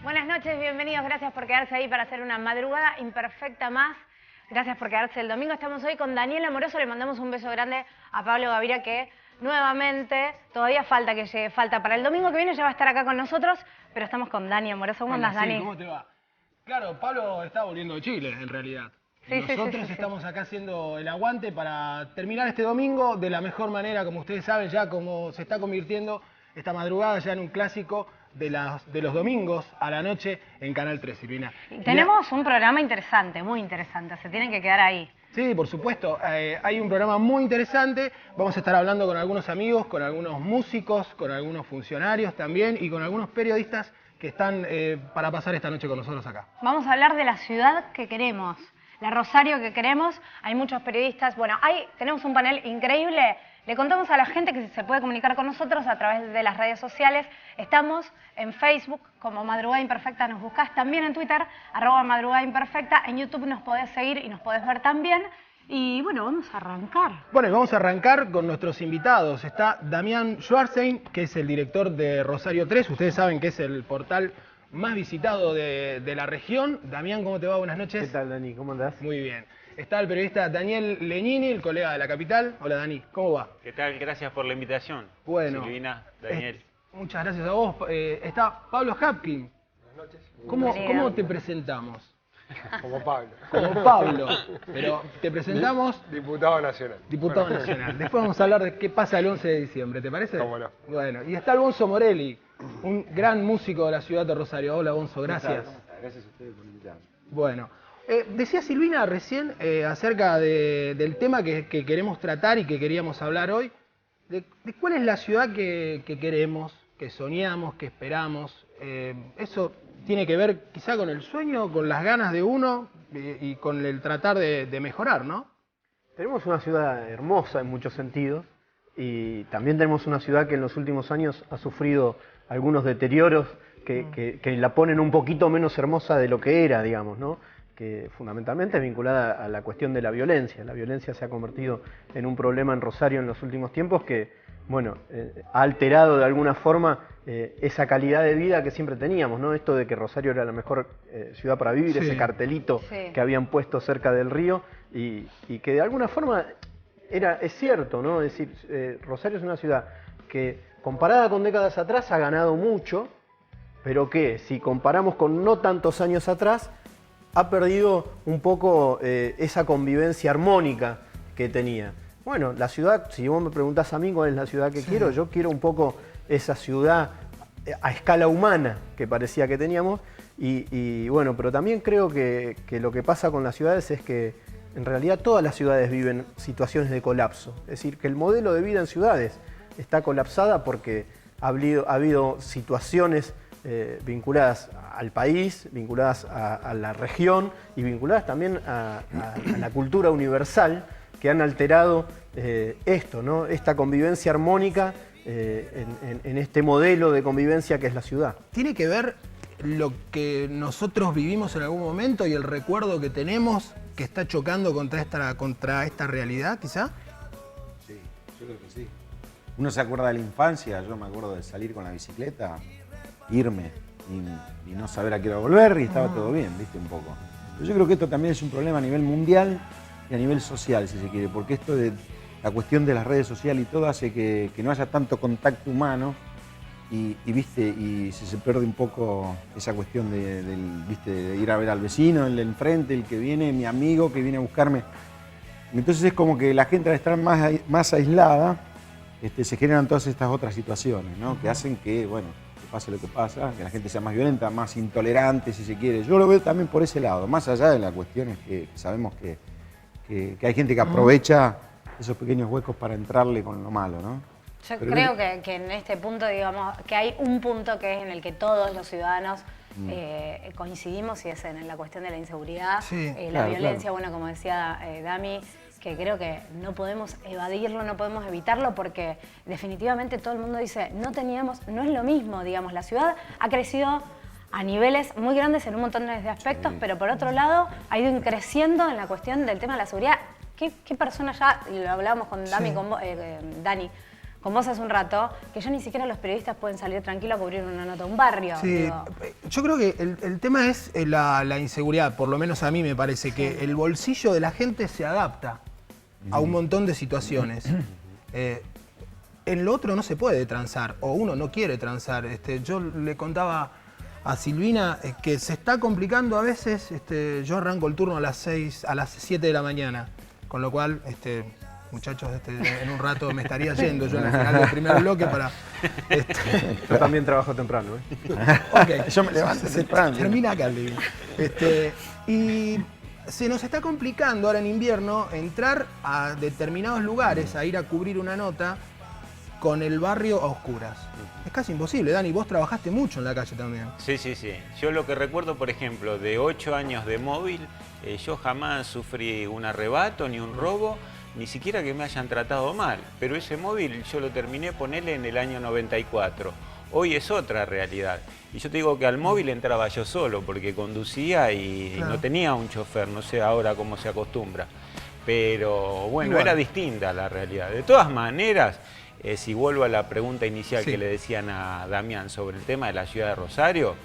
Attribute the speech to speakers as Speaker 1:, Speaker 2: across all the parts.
Speaker 1: Buenas noches, bienvenidos, gracias por quedarse ahí para hacer una madrugada imperfecta más. Gracias por quedarse el domingo. Estamos hoy con Daniel Amoroso, le mandamos un beso grande a Pablo Gaviria, que nuevamente todavía falta que llegue, falta para el domingo que viene, ya va a estar acá con nosotros, pero estamos con Dani Amoroso. ¿Cómo andas, Dani?
Speaker 2: ¿Cómo te va? Claro, Pablo está volviendo de Chile, en realidad. Nosotros estamos acá haciendo el aguante para terminar este domingo de la mejor manera, como ustedes saben, ya como se está convirtiendo esta madrugada ya en un clásico de los domingos a la noche en Canal 3, Silvina.
Speaker 1: Tenemos un programa interesante, muy interesante, se tienen que quedar ahí.
Speaker 2: Sí, por supuesto, hay un programa muy interesante, vamos a estar hablando con algunos amigos, con algunos músicos, con algunos funcionarios también y con algunos periodistas que están para pasar esta noche con nosotros acá.
Speaker 1: Vamos a hablar de la ciudad que queremos, la Rosario que queremos. Hay muchos periodistas, bueno, tenemos un panel increíble. Le contamos a la gente que se puede comunicar con nosotros a través de las redes sociales. Estamos en Facebook como Madrugada Imperfecta, nos buscás también en Twitter, @Madrugada Imperfecta. En YouTube nos podés seguir y nos podés ver también. Y bueno, vamos a arrancar.
Speaker 2: Bueno, y vamos a arrancar con nuestros invitados. Está Damián Schwarzein, que es el director de Rosario 3. Ustedes saben que es el portal más visitado de la región. Damián, ¿cómo te va? Buenas noches.
Speaker 3: ¿Qué tal, Dani? ¿Cómo andás?
Speaker 2: Muy bien. Está el periodista Daniel Legnini, el colega de La Capital. Hola, Dani. ¿Cómo va?
Speaker 4: ¿Qué tal? Gracias por la invitación.
Speaker 2: Bueno.
Speaker 4: Silvina, Daniel.
Speaker 2: Muchas gracias a vos. Está Pablo Hapkin.
Speaker 3: Buenas noches.
Speaker 2: ¿Cómo te presentamos?
Speaker 3: Como Pablo.
Speaker 2: Como Pablo. Pero te presentamos...
Speaker 3: Diputado nacional.
Speaker 2: Diputado nacional. Después vamos a hablar de qué pasa el 11 de diciembre, ¿te parece?
Speaker 3: Cómo no.
Speaker 2: Bueno, y está Alfonso Morelli, un gran músico de la ciudad de Rosario. Hola, Alfonso, gracias.
Speaker 3: Gracias a ustedes por invitarme.
Speaker 2: Bueno, decía Silvina recién acerca del tema que queremos tratar y que queríamos hablar hoy, de cuál es la ciudad que queremos, que soñamos, que esperamos. Eso tiene que ver quizá con el sueño, con las ganas de uno y con el tratar de mejorar, ¿no?
Speaker 3: Tenemos una ciudad hermosa en muchos sentidos y también tenemos una ciudad que en los últimos años ha sufrido algunos deterioros que la ponen un poquito menos hermosa de lo que era, digamos, ¿no? Que fundamentalmente es vinculada a la cuestión de la violencia. La violencia se ha convertido en un problema en Rosario en los últimos tiempos que, bueno, ha alterado de alguna forma esa calidad de vida que siempre teníamos, ¿no? Esto de que Rosario era la mejor ciudad para vivir, sí, ese cartelito que habían puesto cerca del río y que de alguna forma es cierto, ¿no? Es decir, Rosario es una ciudad que comparada con décadas atrás ha ganado mucho, pero que si comparamos con no tantos años atrás ha perdido un poco esa convivencia armónica que tenía. Bueno, la ciudad, si vos me preguntás a mí cuál es la ciudad que quiero, yo quiero un poco esa ciudad a escala humana que parecía que teníamos y bueno, pero también creo que lo que pasa con las ciudades es que en realidad todas las ciudades viven situaciones de colapso. Es decir, que el modelo de vida en ciudades está colapsada porque ha habido situaciones vinculadas al país, vinculadas a la región y vinculadas también a la cultura universal que han alterado esto, ¿no? Esta convivencia armónica en este modelo de convivencia que es la ciudad.
Speaker 2: ¿Tiene que ver lo que nosotros vivimos en algún momento y el recuerdo que tenemos que está chocando contra esta realidad, quizá?
Speaker 5: Sí, yo creo que sí. Uno se acuerda de la infancia, yo me acuerdo de salir con la bicicleta, irme y no saber a qué hora volver y estaba todo bien, ¿viste? Un poco. Pero yo creo que esto también es un problema a nivel mundial y a nivel social, si se quiere, porque esto de la cuestión de las redes sociales y todo hace que no haya tanto contacto humano ¿viste? Y se pierde un poco esa cuestión ¿viste? De ir a ver al vecino, el de enfrente, el que viene, mi amigo que viene a buscarme. Entonces es como que la gente al estar más aislada, se generan todas estas otras situaciones, ¿no? Que hacen que, bueno, que pase lo que pasa, que la gente sea más violenta, más intolerante, si se quiere. Yo lo veo también por ese lado, más allá de las cuestiones que sabemos que hay gente que aprovecha esos pequeños huecos para entrarle con lo malo, ¿no?
Speaker 1: Yo creo que en este punto, digamos, que hay un punto que es en el que todos los ciudadanos coincidimos y es en la cuestión de la inseguridad, la violencia, bueno, como decía Dami, que creo que no podemos evadirlo, no podemos evitarlo porque definitivamente todo el mundo dice, no es lo mismo, digamos, la ciudad ha crecido a niveles muy grandes en un montón de aspectos, pero por otro lado ha ido creciendo en la cuestión del tema de la seguridad. ¿Qué persona ya, y lo hablábamos con Dami, con Dani, con vos hace un rato, que ya ni siquiera los periodistas pueden salir tranquilos a cubrir una nota de un barrio.
Speaker 2: Sí,
Speaker 1: digo.
Speaker 2: yo creo que el tema es la inseguridad, por lo menos a mí me parece que el bolsillo de la gente se adapta a un montón de situaciones. En lo otro no se puede transar, o uno no quiere transar. Yo le contaba a Silvina que se está complicando a veces, yo arranco el turno a las 7 de la mañana, con lo cual... muchachos, en un rato me estaría yendo yo en el final del primer bloque para...
Speaker 3: Yo también trabajo temprano,
Speaker 2: Okay.
Speaker 5: Yo me levanto temprano.
Speaker 2: Termina acá el libro. Y se nos está complicando ahora en invierno entrar a determinados lugares, a ir a cubrir una nota con el barrio a oscuras. Es casi imposible, Dani, vos trabajaste mucho en la calle también.
Speaker 4: Sí, sí, sí. Yo lo que recuerdo, por ejemplo, de 8 años de móvil, yo jamás sufrí un arrebato ni un robo, ni siquiera que me hayan tratado mal. Pero ese móvil yo lo terminé ponerle en el año 94. Hoy es otra realidad. Y yo te digo que al móvil entraba yo solo, porque conducía y no tenía un chofer, no sé ahora cómo se acostumbra. Pero bueno, era distinta la realidad. De todas maneras, si vuelvo a la pregunta inicial que le decían a Damián sobre el tema de la ciudad de Rosario,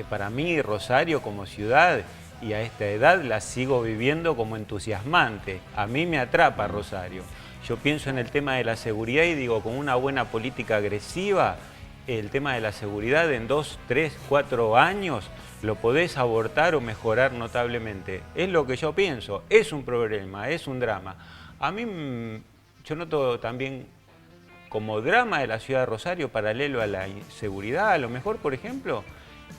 Speaker 4: para mí Rosario como ciudad, y a esta edad la sigo viviendo como entusiasmante. A mí me atrapa Rosario. Yo pienso en el tema de la seguridad y digo, con una buena política agresiva, el tema de la seguridad en 2, 3, 4 años lo podés abortar o mejorar notablemente. Es lo que yo pienso. Es un problema, es un drama. A mí, yo noto también como drama de la ciudad de Rosario, paralelo a la inseguridad, a lo mejor, por ejemplo,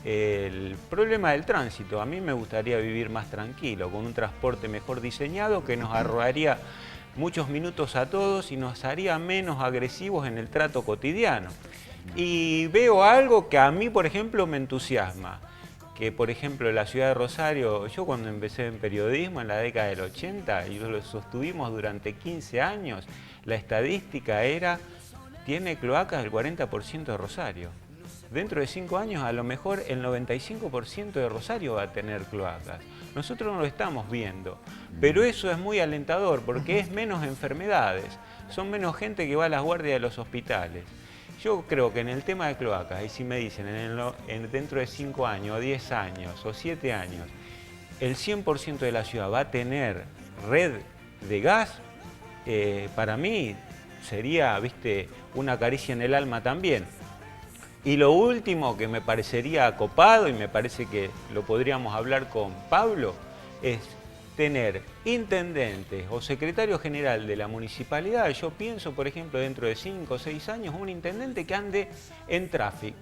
Speaker 4: el problema del tránsito. A mí me gustaría vivir más tranquilo, con un transporte mejor diseñado que nos ahorraría muchos minutos a todos y nos haría menos agresivos en el trato cotidiano. Y veo algo que a mí, por ejemplo, me entusiasma. Que, por ejemplo, la ciudad de Rosario, yo cuando empecé en periodismo en la década del 80, y lo sostuvimos durante 15 años, la estadística era, tiene cloacas el 40% de Rosario. Dentro de 5 años, a lo mejor el 95% de Rosario va a tener cloacas. Nosotros no lo estamos viendo, pero eso es muy alentador porque es menos enfermedades, son menos gente que va a las guardias de los hospitales. Yo creo que en el tema de cloacas, y si me dicen dentro de 5 años, o 10 años, o 7 años, el 100% de la ciudad va a tener red de gas, para mí sería, viste, una caricia en el alma también. Y lo último que me parecería copado, y me parece que lo podríamos hablar con Pablo, es tener intendentes o secretario general de la municipalidad. Yo pienso, por ejemplo, dentro de 5 o 6 años, un intendente que ande en tráfico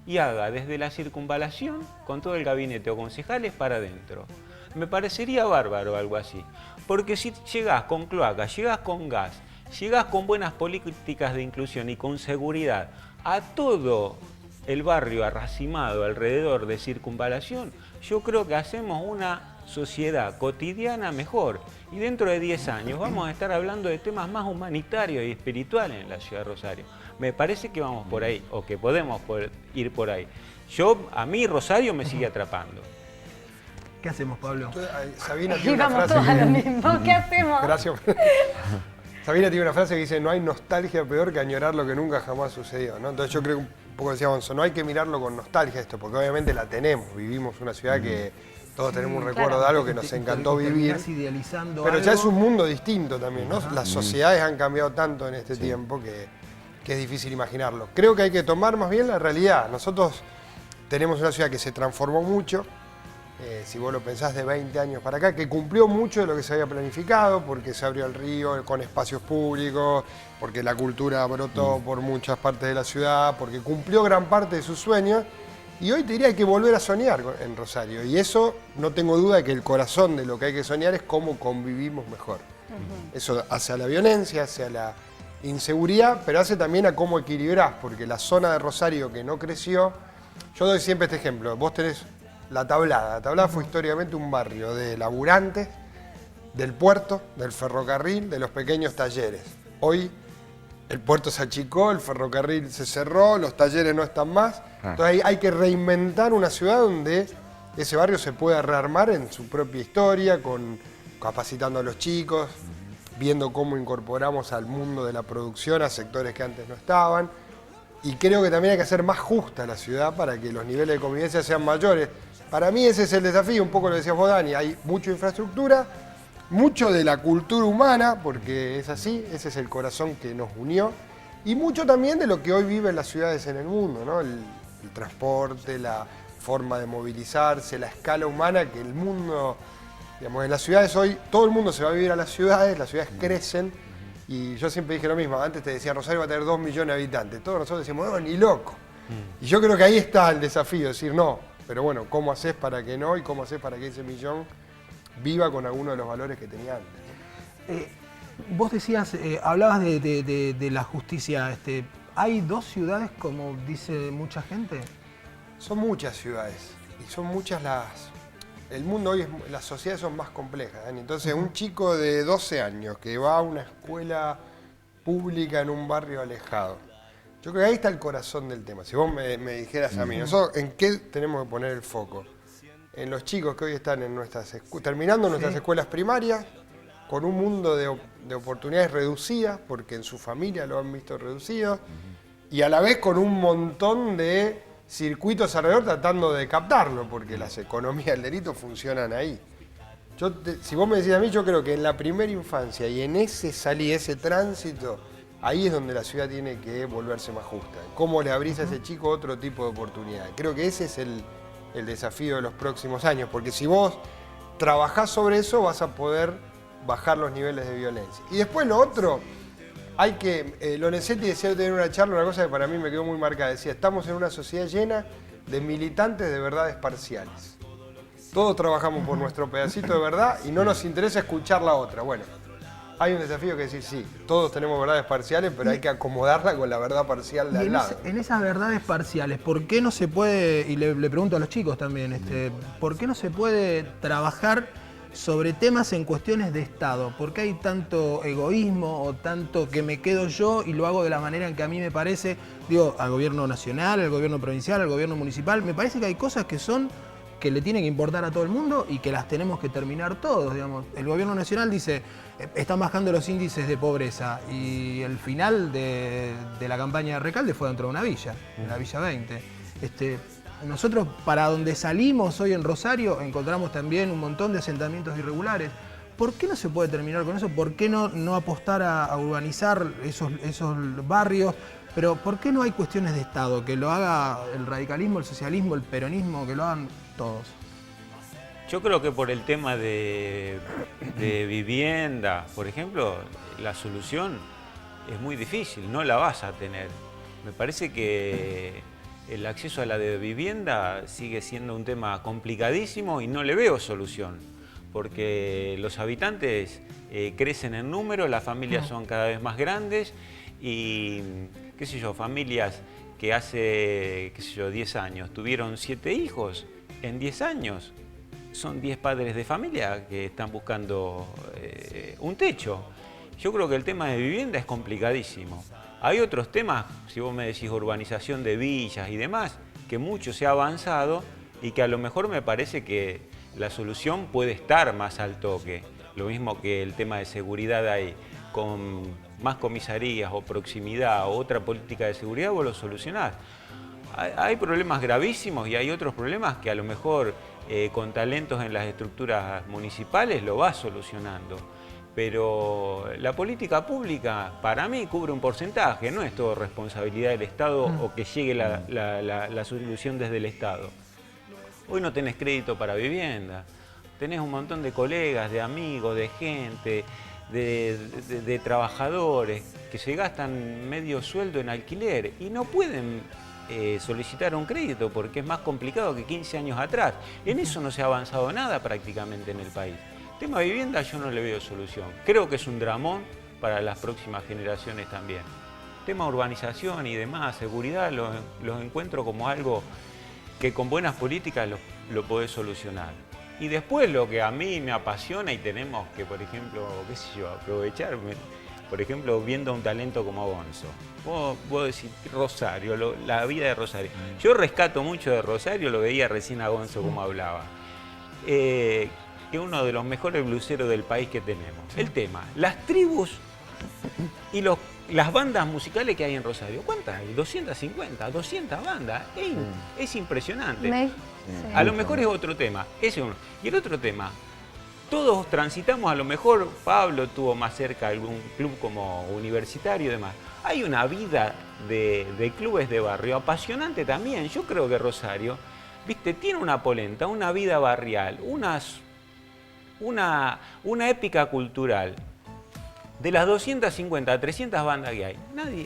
Speaker 4: y haga desde la circunvalación con todo el gabinete o concejales para adentro. Me parecería bárbaro algo así. Porque si llegás con cloacas, llegás con gas, llegás con buenas políticas de inclusión y con seguridad a todo el barrio arracimado alrededor de circunvalación, yo creo que hacemos una sociedad cotidiana mejor. Y dentro de 10 años vamos a estar hablando de temas más humanitarios y espirituales en la ciudad de Rosario. Me parece que vamos por ahí, o que podemos ir por ahí. A mí Rosario me sigue atrapando.
Speaker 2: ¿Qué hacemos, Pablo?
Speaker 6: Sabina tiene una
Speaker 1: Vamos
Speaker 6: frase
Speaker 1: todos a lo mismo. ¿Qué hacemos?
Speaker 6: Gracias. Sabina tiene una frase que dice, no hay nostalgia peor que añorar lo que nunca jamás sucedió, ¿no? Entonces yo creo, un poco decía Gonzo, no hay que mirarlo con nostalgia esto, porque obviamente la tenemos, vivimos una ciudad que todos tenemos un recuerdo de algo que nos encantó vivir.
Speaker 2: Idealizando
Speaker 6: pero
Speaker 2: algo.
Speaker 6: ya es un mundo distinto también, ¿no? Las sociedades han cambiado tanto en este tiempo que es difícil imaginarlo. Creo que hay que tomar más bien la realidad. Nosotros tenemos una ciudad que se transformó mucho, si vos lo pensás de 20 años para acá, que cumplió mucho de lo que se había planificado, porque se abrió el río con espacios públicos, porque la cultura brotó por muchas partes de la ciudad, porque cumplió gran parte de sus sueños. Y hoy te diría que hay que volver a soñar en Rosario. Y eso, no tengo duda de que el corazón de lo que hay que soñar es cómo convivimos mejor. Eso hace a la violencia, hace a la inseguridad, pero hace también a cómo equilibrás, porque la zona de Rosario que no creció... Yo doy siempre este ejemplo. Vos tenés La Tablada. La Tablada fue históricamente un barrio de laburantes, del puerto, del ferrocarril, de los pequeños talleres. Hoy el puerto se achicó, el ferrocarril se cerró, los talleres no están más. Entonces hay que reinventar una ciudad donde ese barrio se pueda rearmar en su propia historia, capacitando a los chicos. viendo cómo incorporamos al mundo de la producción a sectores que antes no estaban. Y creo que también hay que hacer más justa la ciudad para que los niveles de convivencia sean mayores. Para mí ese es el desafío, un poco lo decías vos, Dani, hay mucha infraestructura, mucho de la cultura humana, porque es así, ese es el corazón que nos unió, y mucho también de lo que hoy viven las ciudades en el mundo, ¿no? El transporte, la forma de movilizarse, la escala humana que el mundo, digamos, en las ciudades hoy, todo el mundo se va a vivir a las ciudades crecen, y yo siempre dije lo mismo, antes te decía Rosario va a tener 2 millones de habitantes, todos nosotros decimos, no, ni loco. Y yo creo que ahí está el desafío, decir no, pero bueno, ¿cómo haces para que no? Y ¿cómo haces para que ese millón viva con alguno de los valores que tenía antes?
Speaker 2: Vos decías, hablabas de la justicia, ¿hay 2 ciudades como dice mucha gente?
Speaker 6: Son muchas ciudades y son muchas el mundo hoy, las sociedades son más complejas, ¿eh? Entonces un chico de 12 años que va a una escuela pública en un barrio alejado, yo creo que ahí está el corazón del tema. Si vos me dijeras a mí, nosotros ¿en qué tenemos que poner el foco? En los chicos que hoy están en terminando nuestras escuelas primarias, con un mundo de oportunidades reducidas, porque en su familia lo han visto reducido, y a la vez con un montón de circuitos alrededor tratando de captarlo, porque las economías del delito funcionan ahí. Si vos me decís a mí, yo creo que en la primera infancia y en ese tránsito, ahí es donde la ciudad tiene que volverse más justa. ¿Cómo le abrís a ese chico otro tipo de oportunidades? Creo que ese es el desafío de los próximos años, porque si vos trabajás sobre eso vas a poder bajar los niveles de violencia. Y después lo otro, hay que, Lorenzetti decía en una charla una cosa que para mí me quedó muy marcada, decía, estamos en una sociedad llena de militantes de verdades parciales. Todos trabajamos por nuestro pedacito de verdad y no nos interesa escuchar la otra. Bueno, hay un desafío que decir, sí, todos tenemos verdades parciales, pero hay que acomodarla con la verdad parcial de al lado.
Speaker 2: En esas verdades parciales, ¿por qué no se puede, y le pregunto a los chicos también, ¿por qué no se puede trabajar sobre temas en cuestiones de Estado? ¿Por qué hay tanto egoísmo o tanto que me quedo yo y lo hago de la manera en que a mí me parece? Digo, al gobierno nacional, al gobierno provincial, al gobierno municipal, me parece que hay cosas que le tienen que importar a todo el mundo y que las tenemos que terminar todos, digamos. El gobierno nacional dice, están bajando los índices de pobreza, y el final de la campaña de Recalde fue dentro de una villa, en la Villa 20. Nosotros, para donde salimos hoy en Rosario, encontramos también un montón de asentamientos irregulares. ¿Por qué no se puede terminar con eso? ¿Por qué no apostar a urbanizar esos barrios? Pero ¿por qué no hay cuestiones de Estado? Que lo haga el radicalismo, el socialismo, el peronismo, que lo hagan todos.
Speaker 4: Yo creo que por el tema de vivienda, por ejemplo, la solución es muy difícil, no la vas a tener. Me parece que el acceso a la vivienda sigue siendo un tema complicadísimo y no le veo solución, porque los habitantes crecen en número, las familias son cada vez más grandes y, qué sé yo, familias que hace, qué sé yo, 10 años tuvieron 7 hijos, en 10 años son 10 padres de familia que están buscando un techo. Yo creo que el tema de vivienda es complicadísimo. Hay otros temas, si vos me decís urbanización de villas y demás, que mucho se ha avanzado y que a lo mejor me parece que la solución puede estar más al toque. Lo mismo que el tema de seguridad ahí, con más comisarías o proximidad o otra política de seguridad vos lo solucionás. Hay problemas gravísimos y hay otros problemas que a lo mejor con talentos en las estructuras municipales lo vas solucionando. Pero la política pública para mí cubre un porcentaje, no es todo responsabilidad del Estado o que llegue la solución desde el Estado. Hoy no tenés crédito para vivienda, tenés un montón de colegas, de amigos, de gente, de trabajadores que se gastan medio sueldo en alquiler y no pueden solicitar un crédito porque es más complicado que 15 años atrás. En eso no se ha avanzado nada prácticamente en el país. El tema de vivienda yo no le veo solución. Creo que es un dramón para las próximas generaciones también. El tema urbanización y demás, seguridad, los encuentro como algo que con buenas políticas lo podés solucionar. Y después lo que a mí me apasiona y tenemos que, por ejemplo, qué sé yo, aprovechar, por ejemplo, viendo un talento como Gonzo. Vos decís Rosario, la vida de Rosario. Yo rescato mucho de Rosario, lo veía recién a Gonzo como hablaba. es uno de los mejores bluseros del país que tenemos. El tema, las tribus y las bandas musicales que hay en Rosario. ¿Cuántas hay? 250, 200 bandas. Es impresionante. A lo mejor es otro tema. Ese es uno. Y el otro tema, todos transitamos, a lo mejor Pablo tuvo más cerca algún club como Universitario y demás. Hay una vida de clubes de barrio apasionante también. Yo creo que Rosario, viste, tiene una polenta, una vida barrial, una épica cultural. De las 250 a 300 bandas que hay,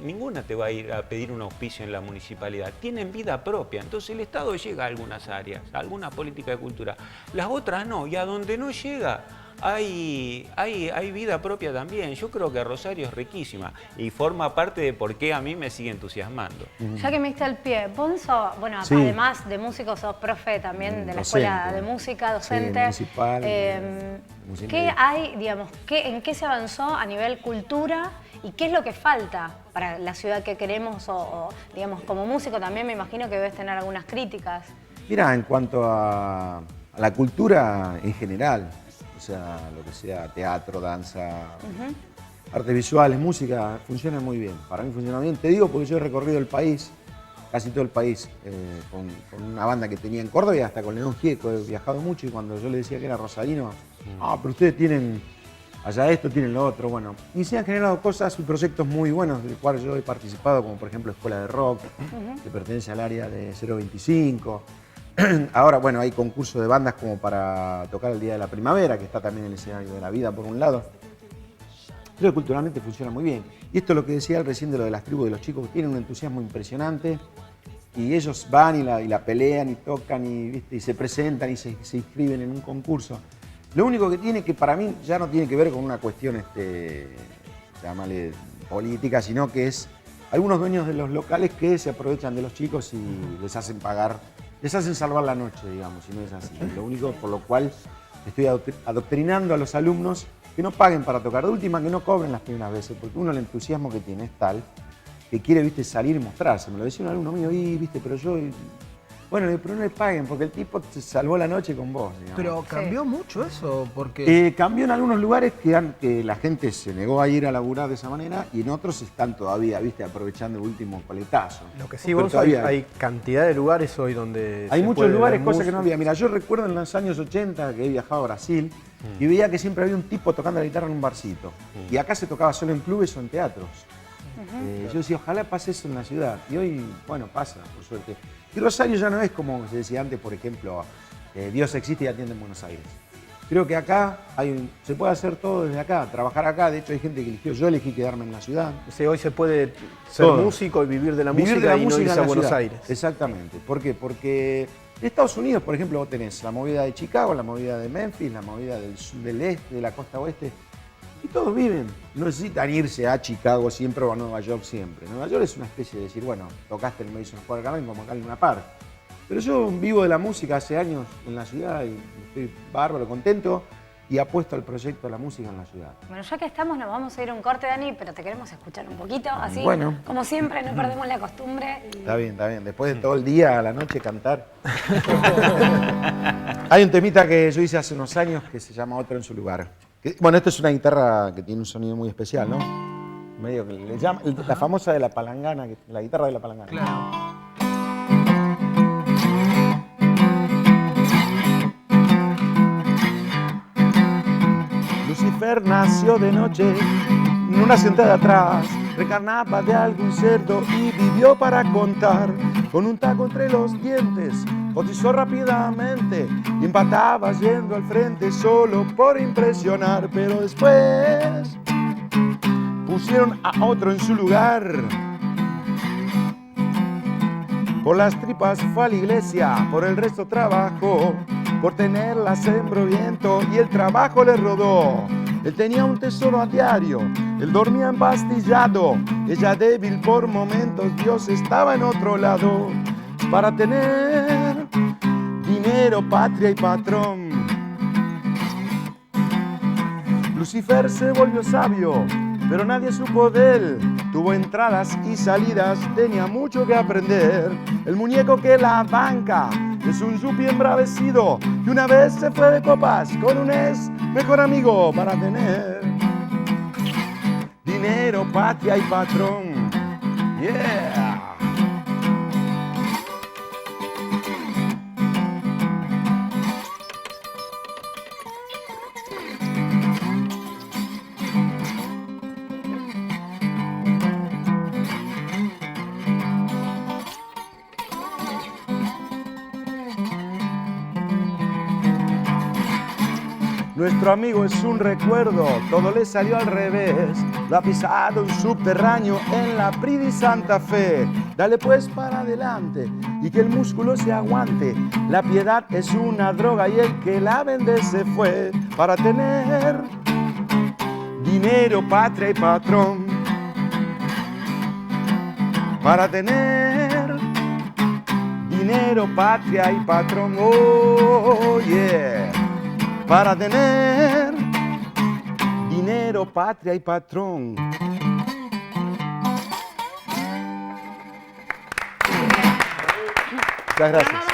Speaker 4: ninguna te va a ir a pedir un auspicio en la municipalidad. Tienen vida propia, entonces el Estado llega a algunas áreas, a alguna política de cultura. Las otras no, y a donde no llega hay vida propia también. Yo creo que Rosario es riquísima y forma parte de por qué a mí me sigue entusiasmando.
Speaker 1: Ya que me diste el pie, vos sos, bueno,
Speaker 5: Sí.
Speaker 1: además de músico, sos profe también de la Escuela de Música, docente.
Speaker 5: Sí, municipal.
Speaker 1: ¿Qué hay, digamos, en qué se avanzó a nivel cultura y qué es lo que falta para la ciudad que queremos? O digamos, como músico también me imagino que debes tener algunas críticas.
Speaker 5: Mira, en cuanto a la cultura en general, o sea, lo que sea teatro, danza, artes visuales, música, funciona muy bien. Para mí funciona bien. Te digo porque yo he recorrido el país, casi todo el país, con una banda que tenía en Córdoba y hasta con León Gieco. He viajado mucho y cuando yo le decía que era rosarino, pero ustedes tienen allá esto, tienen lo otro. Bueno, y se han generado cosas y proyectos muy buenos del cual yo he participado, como por ejemplo Escuela de Rock, que pertenece al área de 025. Ahora, bueno, hay concursos de bandas como para tocar el Día de la Primavera, que está también en el escenario de la vida, por un lado. Creo que culturalmente funciona muy bien. Y esto es lo que decía él recién de lo de las tribus, de los chicos que tienen un entusiasmo impresionante y ellos van y la pelean y tocan y se presentan y se inscriben en un concurso. Lo único que tiene, que para mí ya no tiene que ver con una cuestión, llámale política, sino que es algunos dueños de los locales que se aprovechan de los chicos y les hacen pagar, les hacen salvar la noche, digamos, si no es así. Lo único por lo cual estoy adoctrinando a los alumnos que no paguen para tocar, de última que no cobren las primeras veces, porque uno el entusiasmo que tiene es tal que quiere, viste, salir y mostrarse. Me lo decía un alumno mío, viste, pero yo... Bueno, pero no le paguen, porque el tipo te salvó la noche con vos, digamos.
Speaker 2: Pero cambió mucho eso, porque...
Speaker 5: Cambió en algunos lugares que la gente se negó a ir a laburar de esa manera y en otros están todavía, viste, aprovechando el último coletazo.
Speaker 3: Lo que sí, vos hay cantidad de lugares hoy donde...
Speaker 5: Hay muchos lugares, cosas que no había. Mira, yo recuerdo en los años 80 que he viajado a Brasil y veía que siempre había un tipo tocando la guitarra en un barcito. Y acá se tocaba solo en clubes o en teatros. Yo decía, ojalá pase eso en la ciudad. Y hoy, bueno, pasa, por suerte. Y Rosario ya no es como se decía antes, por ejemplo, Dios existe y atiende en Buenos Aires. Creo que acá se puede hacer todo desde acá, trabajar acá. De hecho, hay gente que eligió, yo elegí quedarme en la ciudad.
Speaker 3: Hoy se puede ser músico y vivir de la música y no irse a Buenos Aires.
Speaker 5: Exactamente. ¿Por qué? Porque en Estados Unidos, por ejemplo, vos tenés la movida de Chicago, la movida de Memphis, la movida del este, de la costa oeste. Y todos viven. No necesitan irse a Chicago siempre o a Nueva York siempre. Nueva York es una especie de decir, bueno, tocaste en el Madison Square Garden como acá en una parte. Pero yo vivo de la música hace años en la ciudad y estoy bárbaro, contento y apuesto al proyecto de la música en la ciudad.
Speaker 1: Bueno, ya que estamos, nos vamos a ir a un corte, Dani, pero te queremos escuchar un poquito, así,
Speaker 5: bueno,
Speaker 1: como siempre, no perdemos la costumbre. Y...
Speaker 5: Está bien. Después de todo el día, a la noche, cantar. Hay un temita que yo hice hace unos años que se llama Otro en su lugar. Bueno, esta es una guitarra que tiene un sonido muy especial, ¿no? Medio que le llama, la famosa de la palangana, la guitarra de la palangana.
Speaker 2: Claro.
Speaker 5: Lucifer nació de noche en una sentada atrás, recarnaba de algún cerdo y vivió para contar. Con un taco entre los dientes, cotizó rápidamente y empataba yendo al frente solo por impresionar. Pero después pusieron a otro en su lugar. Por las tripas fue a la iglesia, por el resto trabajó. Por tenerla sembró viento y el trabajo le rodó. Él tenía un tesoro a diario, él dormía empastillado. Ella débil por momentos, Dios estaba en otro lado. Para tener dinero, patria y patrón. Lucifer se volvió sabio, pero nadie supo de él. Tuvo entradas y salidas, tenía mucho que aprender. El muñeco que la banca Es un yupi embravecido que una vez se fue de copas con un ex mejor amigo para tener dinero, patria y patrón. Yeah. Nuestro amigo es un recuerdo, todo le salió al revés. Lo ha pisado un subterráneo en la Pridi Santa Fe. Dale pues para adelante y que el músculo se aguante. La piedad es una droga y el que la vende se fue para tener dinero, patria y patrón. Para tener dinero, patria y patrón. Oh, yeah. Para tener dinero, patria y patrón. Muchas gracias.